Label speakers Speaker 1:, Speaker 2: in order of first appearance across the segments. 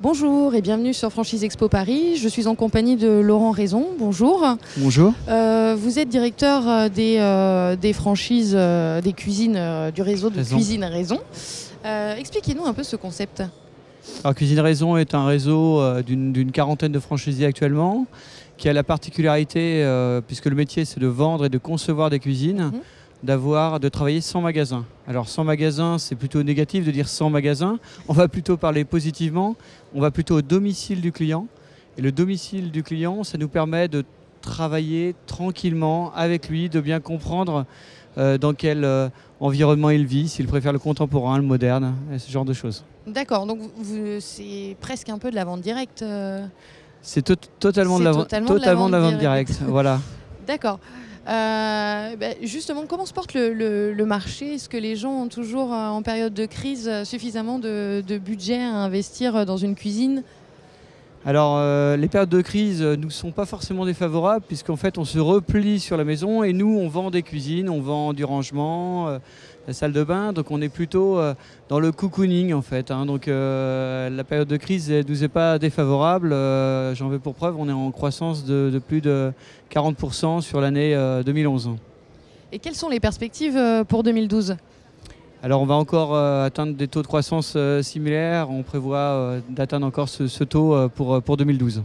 Speaker 1: Bonjour et bienvenue sur Franchise Expo Paris. Je suis en compagnie de Laurent Raison. Bonjour.
Speaker 2: Bonjour.
Speaker 1: Vous êtes directeur des franchises des cuisines du réseau de Cuisine Raison. Expliquez-nous un peu ce concept.
Speaker 2: Alors, Cuisine Raison est un réseau d'une quarantaine de franchisés actuellement, qui a la particularité, puisque le métier c'est de vendre et de concevoir des cuisines, de travailler sans magasin. Alors sans magasin, c'est plutôt négatif de dire sans magasin. On va plutôt parler positivement. On va plutôt au domicile du client. Et le domicile du client, ça nous permet de travailler tranquillement avec lui, de bien comprendre dans quel environnement il vit, s'il préfère le contemporain, le moderne, et ce genre de choses.
Speaker 1: D'accord, donc c'est presque un peu de la vente directe.
Speaker 2: C'est totalement de la vente directe. Voilà.
Speaker 1: D'accord. Justement, comment se porte le marché? Est-ce que les gens ont toujours, en période de crise, suffisamment de budget à investir dans une cuisine?
Speaker 2: Alors, les périodes de crise ne nous sont pas forcément défavorables, puisqu'en fait, on se replie sur la maison et nous, on vend des cuisines, on vend du rangement, la salle de bain. Donc, on est plutôt dans le cocooning, en fait. Donc, la période de crise ne nous est pas défavorable. J'en veux pour preuve, on est en croissance de plus de 40% sur l'année 2011. Et
Speaker 1: quelles sont les perspectives pour 2012 ?
Speaker 2: Alors on va encore atteindre des taux de croissance similaires, on prévoit d'atteindre encore ce taux pour 2012.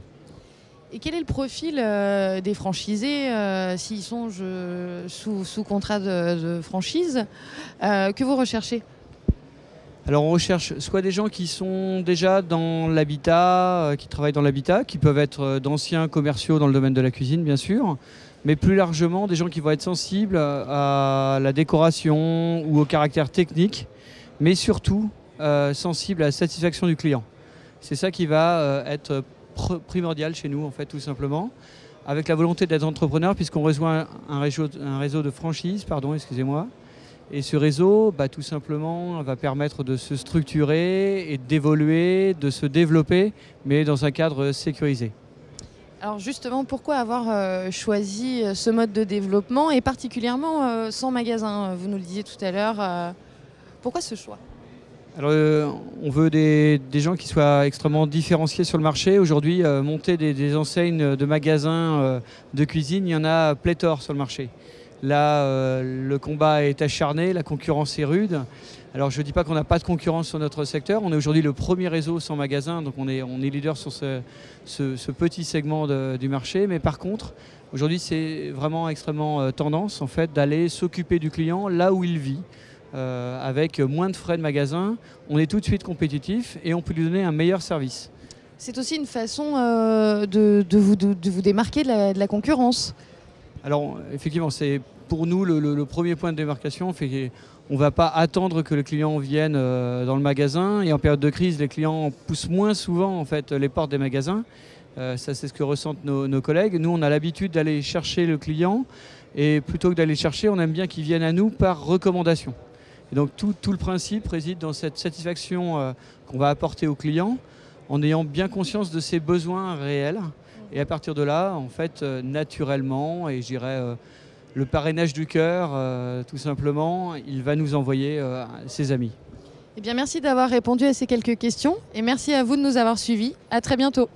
Speaker 1: Et quel est le profil des franchisés s'ils sont sous contrat de franchise que vous recherchez ?
Speaker 2: Alors on recherche soit des gens qui sont déjà dans l'habitat, qui travaillent dans l'habitat, qui peuvent être d'anciens commerciaux dans le domaine de la cuisine bien sûr, mais plus largement des gens qui vont être sensibles à la décoration ou au caractère technique, mais surtout sensibles à la satisfaction du client. C'est ça qui va être primordial chez nous en fait tout simplement, avec la volonté d'être entrepreneur puisqu'on rejoint un réseau de franchise, excusez-moi. Et ce réseau, tout simplement, va permettre de se structurer et d'évoluer, de se développer, mais dans un cadre sécurisé.
Speaker 1: Alors justement, pourquoi avoir choisi ce mode de développement et particulièrement sans magasin? Vous nous le disiez tout à l'heure. Pourquoi ce choix?
Speaker 2: Alors, on veut des gens qui soient extrêmement différenciés sur le marché. Aujourd'hui, monter des enseignes de magasins de cuisine, il y en a pléthore sur le marché. Là, le combat est acharné, la concurrence est rude. Alors je ne dis pas qu'on n'a pas de concurrence sur notre secteur. On est aujourd'hui le premier réseau sans magasin, donc on est leader sur ce petit segment du marché. Mais par contre, aujourd'hui, c'est vraiment extrêmement tendance en fait, d'aller s'occuper du client là où il vit. Avec moins de frais de magasin, on est tout de suite compétitif et on peut lui donner un meilleur service.
Speaker 1: C'est aussi une façon de vous démarquer de la concurrence.
Speaker 2: Alors effectivement, c'est pour nous le premier point de démarcation. On ne va pas attendre que le client vienne dans le magasin. Et en période de crise, les clients poussent moins souvent en fait, les portes des magasins. Ça, c'est ce que ressentent nos collègues. Nous, on a l'habitude d'aller chercher le client. Et plutôt que d'aller chercher, on aime bien qu'il vienne à nous par recommandation. Et donc tout le principe réside dans cette satisfaction qu'on va apporter au client en ayant bien conscience de ses besoins réels. Et à partir de là, en fait, naturellement, et je dirais le parrainage du cœur, tout simplement, il va nous envoyer ses amis.
Speaker 1: Eh bien, merci d'avoir répondu à ces quelques questions et merci à vous de nous avoir suivis. À très bientôt.